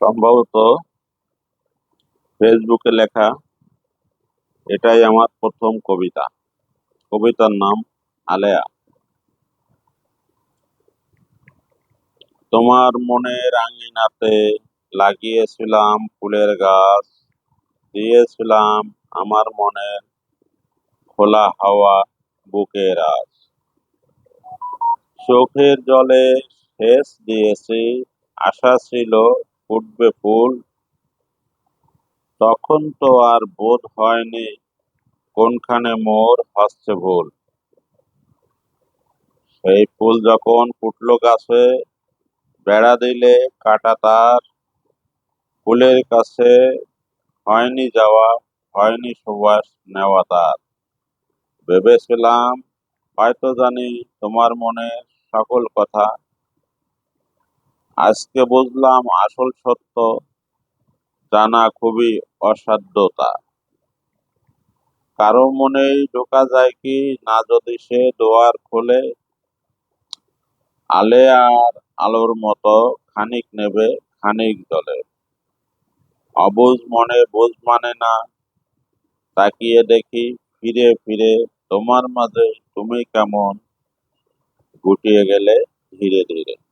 সম্ভবত ফেসবুকে লেখা এটাই আমার প্রথম কবিতা। কবিতার নাম আলেয়া। তোমার মনের আঙিনাতে লাগিয়েছিলাম ফুলের গাছ, দিয়েছিলাম আমার মনের খোলা হাওয়া বুকে রাজ। চোখের জলে সেচ দিয়েছি, আশা ছিল ফুটবে ফুল। তখন তো আর বোধ হয়নি কোনখানে মোর হচ্ছে ভুল। সেই ফুল যখন ফুটলো গাছে, বেড়া দিলে কাটা তার। ফুলের কাছে হয়নি যাওয়া, হয়নি সুবাস নেওয়া তার। ভেবেছিলাম হয়তো জানি তোমার মনে সকল কথা। আজকে বুঝলাম আসল সত্য, জানা খুবই অসাধ্য তা। কারো মনেই ঢোকা যায় কি না যদি সে দুয়ার খোলে। আলে আর আলোর মতো খানিক নেবে, খানিক জ্বলে। অবুঝ মনে বুঝ মানে না, তাকিয়ে দেখি ফিরে ফিরে তোমার মাঝে তুমি কেমন গুটিয়ে গেলে ধীরে ধীরে।